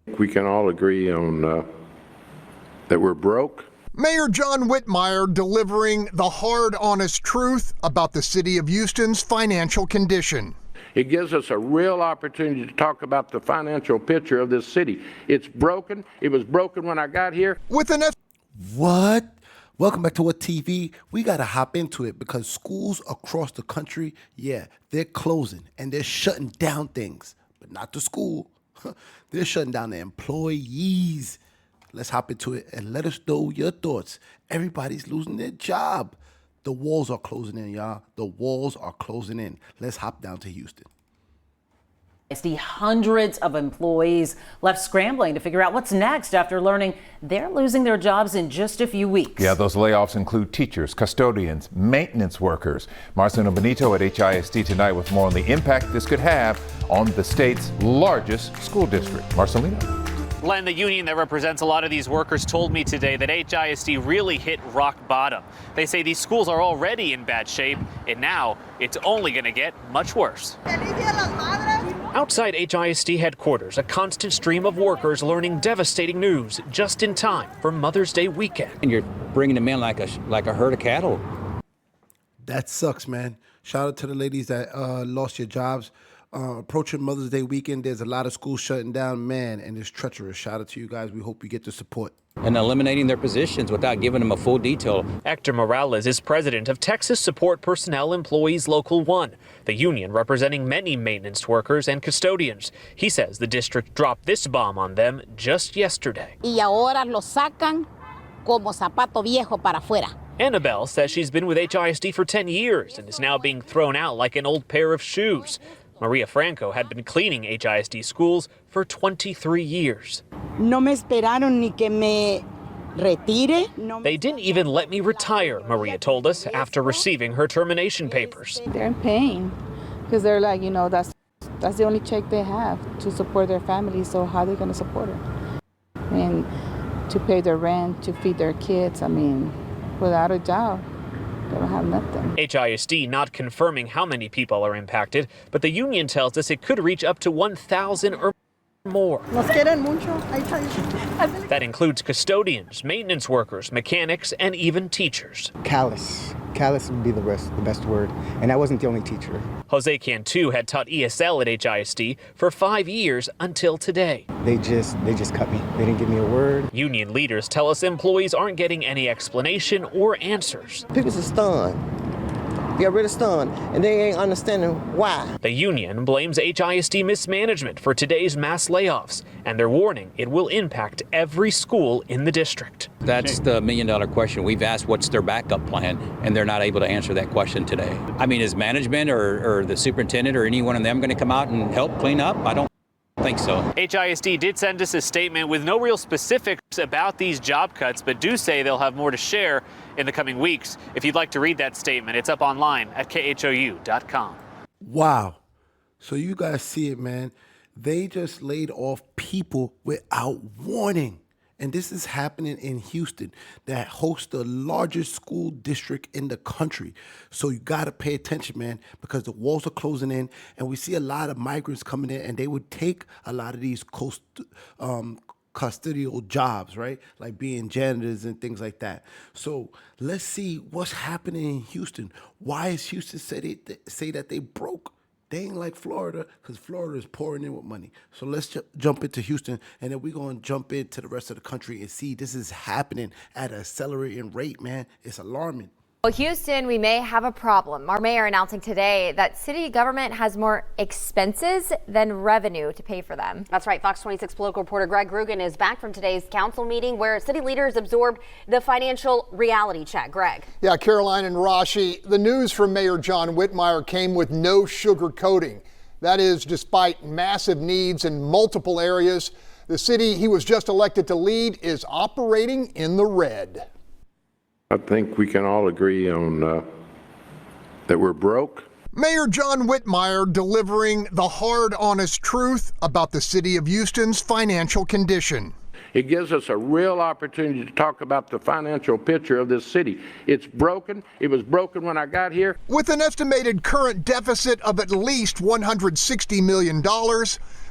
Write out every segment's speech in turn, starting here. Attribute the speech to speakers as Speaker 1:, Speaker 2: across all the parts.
Speaker 1: We can all agree on that we're broke.
Speaker 2: Mayor John Whitmire delivering the hard, honest truth about the city of Houston's financial condition.
Speaker 1: It gives us a real opportunity to talk about the financial picture of this city. It's broken. It was broken when I got here.
Speaker 2: With an
Speaker 3: What? Welcome back to What TV. We got to hop into it because schools across the country, yeah, they're closing and they're shutting down things, but not the school. They're shutting down the employees. Let's hop into it and let us know your thoughts. Everybody's losing their job. The walls are closing in, y'all. The walls are closing in. Let's hop down to Houston.
Speaker 4: The hundreds of employees left scrambling to figure out what's next after learning they're losing their jobs in just a few weeks.
Speaker 5: Yeah, those layoffs include teachers, custodians, maintenance workers. Marcelino Benito at HISD tonight with more on the impact this could have on the state's largest school district. Marcelino.
Speaker 6: Len, the union that represents a lot of these workers told me today that HISD really hit rock bottom. They say these schools are already in bad shape, and now it's only going to get much worse. Outside HISD headquarters, a constant stream of workers learning devastating news just in time for Mother's Day weekend.
Speaker 7: And you're bringing them in like a herd of cattle.
Speaker 3: That sucks, man. Shout out to the ladies that lost your jobs. Approaching Mother's Day weekend, there's a lot of schools shutting down, man, and it's treacherous. Shout out to you guys. We hope you get the support.
Speaker 7: And eliminating their positions without giving them a full detail.
Speaker 6: Hector Morales is president of Texas Support Personnel Employees Local 1, the union representing many maintenance workers and custodians. He says the district dropped this bomb on them just yesterday.
Speaker 8: Y ahora lo sacan como zapato viejo para afuera.
Speaker 6: Annabelle says she's been with HISD for 10 years and is now being thrown out like an old pair of shoes. Maria Franco had been cleaning HISD schools for 23 years.
Speaker 8: No me esperaron ni que me retire.
Speaker 6: They didn't even let me retire, Maria told us, after receiving her termination papers.
Speaker 9: They're in pain because they're like, that's the only check they have to support their family, so how are they going to support it? And to pay their rent, to feed their kids, without a job. They don't have nothing.
Speaker 6: HISD not confirming how many people are impacted, but the union tells us it could reach up to 1,000 or more. That includes custodians, maintenance workers, mechanics, and even teachers.
Speaker 10: Callous would be the best word. And I wasn't the only teacher.
Speaker 6: Jose Cantu had taught ESL at HISD for 5 years until today.
Speaker 10: They just cut me. They didn't give me a word.
Speaker 6: Union leaders tell us employees aren't getting any explanation or answers.
Speaker 10: People are stunned. They got rid of stunned, and they ain't understanding why.
Speaker 6: The union blames HISD mismanagement for today's mass layoffs, and they're warning it will impact every school in the district.
Speaker 7: That's the million-dollar question. We've asked what's their backup plan, and they're not able to answer that question today. Is management or the superintendent or any one of them going to come out and help clean up? I don't think so.
Speaker 6: HISD did send us a statement with no real specifics about these job cuts, but do say they'll have more to share in the coming weeks. If you'd like to read that statement, it's up online at khou.com.
Speaker 3: Wow. So you guys see it, man. They just laid off people without warning. And this is happening in Houston that hosts the largest school district in the country. So you got to pay attention, man, because the walls are closing in and we see a lot of migrants coming in and they would take a lot of these custodial jobs, right? Like being janitors and things like that. So let's see what's happening in Houston. Why is Houston say that they broke? They ain't like Florida because Florida is pouring in with money. So let's jump into Houston, and then we're going to jump into the rest of the country and see this is happening at an accelerating rate, man. It's alarming.
Speaker 11: Well, Houston, we may have a problem. Our mayor announcing today that city government has more expenses than revenue to pay for them.
Speaker 12: That's right. Fox 26 political reporter Greg Grugan is back from today's council meeting where city leaders absorbed the financial reality check. Greg.
Speaker 2: Yeah, Caroline and Rashi, the news from Mayor John Whitmire came with no sugarcoating. That is, despite massive needs in multiple areas, the city he was just elected to lead is operating in the red.
Speaker 1: I think we can all agree on that we're broke.
Speaker 2: Mayor John Whitmire delivering the hard, honest truth about the city of Houston's financial condition.
Speaker 1: It gives us a real opportunity to talk about the financial picture of this city. It's broken. It was broken when I got here.
Speaker 2: With an estimated current deficit of at least $160 million,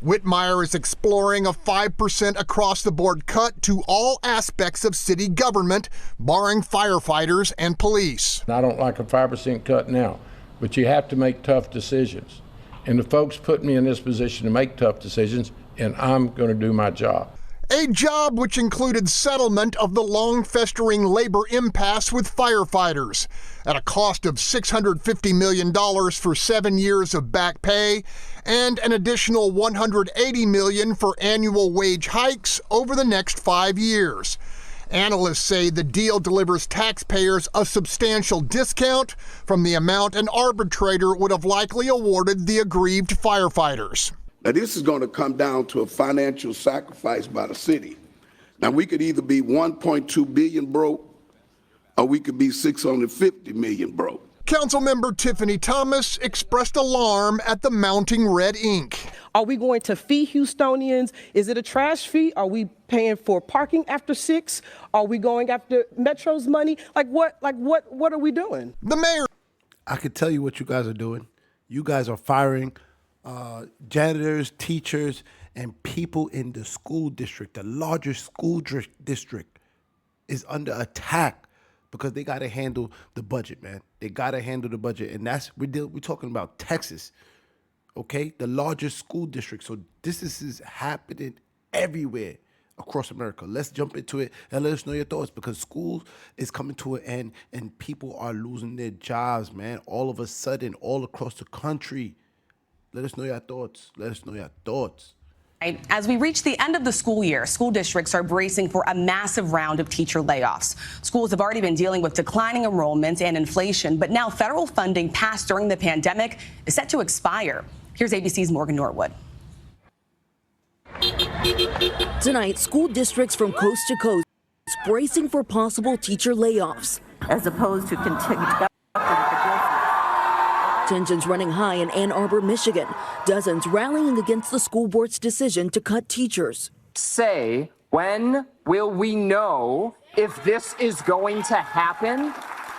Speaker 2: Whitmire is exploring a 5% across-the-board cut to all aspects of city government, barring firefighters and police.
Speaker 1: I don't like a 5% cut now, but you have to make tough decisions. And the folks put me in this position to make tough decisions, and I'm going to do my job.
Speaker 2: A job which included settlement of the long-festering labor impasse with firefighters at a cost of $650 million for 7 years of back pay and an additional $180 million for annual wage hikes over the next 5 years. Analysts say the deal delivers taxpayers a substantial discount from the amount an arbitrator would have likely awarded the aggrieved firefighters.
Speaker 13: Now, this is going to come down to a financial sacrifice by the city. Now, we could either be 1.2 billion broke, or we could be 650 million broke.
Speaker 2: Councilmember Tiffany Thomas expressed alarm at the mounting red ink.
Speaker 14: Are we going to fee Houstonians? Is it a trash fee? Are we paying for parking after 6? Are we going after Metro's money? What are we doing?
Speaker 2: The mayor.
Speaker 3: I can tell you what you guys are doing. You guys are firing janitors, teachers, and people in the school district. The largest school district is under attack because they got to handle the budget, man. They got to handle the budget, and we're talking about Texas, okay? The largest school district. So this is happening everywhere across America. Let's jump into it and let us know your thoughts, because school is coming to an end and people are losing their jobs, man. All of a sudden, all across the country. Let us know your thoughts. Let us know your thoughts.
Speaker 15: As we reach the end of the school year, school districts are bracing for a massive round of teacher layoffs. Schools have already been dealing with declining enrollments and inflation, but now federal funding passed during the pandemic is set to expire. Here's ABC's Morgan Norwood.
Speaker 16: Tonight, school districts from coast to coast bracing for possible teacher layoffs, as opposed to continued tensions running high in Ann Arbor, Michigan. Dozens rallying against the school board's decision to cut teachers.
Speaker 17: Say, when will we know if this is going to happen,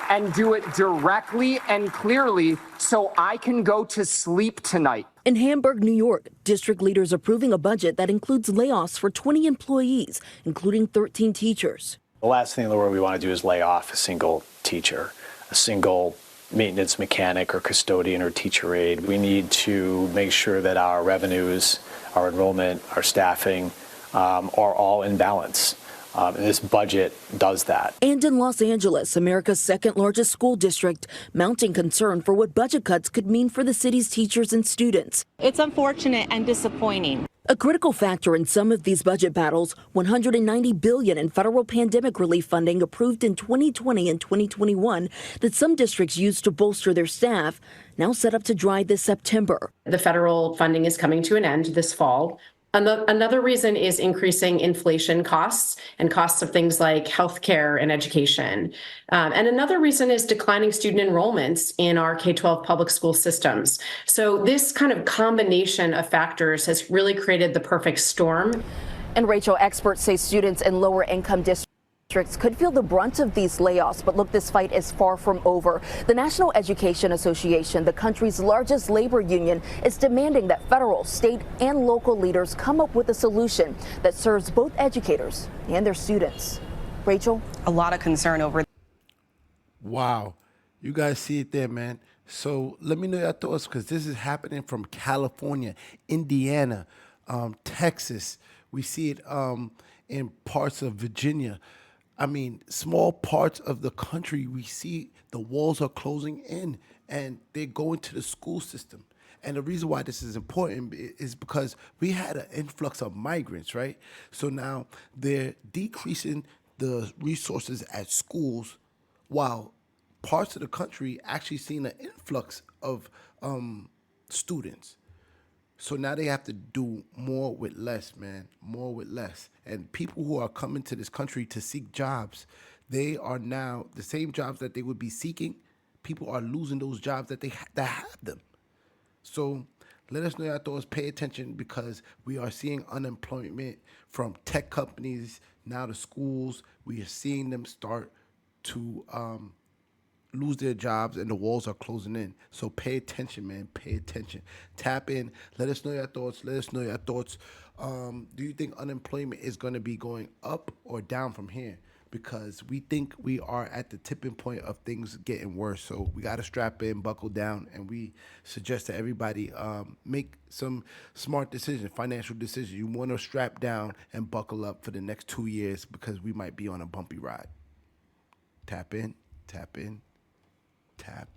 Speaker 17: and do it directly and clearly so I can go to sleep tonight?
Speaker 16: In Hamburg, New York, district leaders approving a budget that includes layoffs for 20 employees, including 13 teachers.
Speaker 18: The last thing in the world we want to do is lay off a single teacher, a single maintenance mechanic or custodian or teacher aide. We need to make sure that our revenues, our enrollment, our staffing are all in balance. And this budget does that.
Speaker 16: And in Los Angeles, America's second largest school district, mounting concern for what budget cuts could mean for the city's teachers and students.
Speaker 19: It's unfortunate and disappointing.
Speaker 16: A critical factor in some of these budget battles, $190 billion in federal pandemic relief funding approved in 2020 and 2021 that some districts used to bolster their staff, now set up to dry this September.
Speaker 20: The federal funding is coming to an end this fall. Another reason is increasing inflation costs and costs of things like healthcare and education. And another reason is declining student enrollments in our K-12 public school systems. So this kind of combination of factors has really created the perfect storm.
Speaker 8: And Rachel, experts say students in lower income districts could feel the brunt of these layoffs, but look, this fight is far from over. The National Education Association, the country's largest labor union, is demanding that federal, state, and local leaders come up with a solution that serves both educators and their students. Rachel?
Speaker 15: A lot of concern over.
Speaker 3: Wow. You guys see it there, man. So let me know your thoughts, because this is happening from California, Indiana, Texas. We see it in parts of Virginia. I mean, small parts of the country, we see the walls are closing in and they're going to the school system. And the reason why this is important is because we had an influx of migrants, right? So now they're decreasing the resources at schools, while parts of the country actually seeing an influx of students. So now they have to do more with less, man, more with less. And people who are coming to this country to seek jobs, they are now the same jobs that they would be seeking. People are losing those jobs that have them. So let us know your thoughts. Pay attention, because we are seeing unemployment from tech companies now to schools. We are seeing them start to lose their jobs and the walls are closing in. So pay attention, man. Pay attention. Tap in. Let us know your thoughts. Let us know your thoughts. Do you think unemployment is going to be going up or down from here? Because we think we are at the tipping point of things getting worse. So we got to strap in, buckle down, and we suggest that everybody make some smart decisions, financial decisions. You want to strap down and buckle up for the next 2 years because we might be on a bumpy ride. Tap in, tap in, tap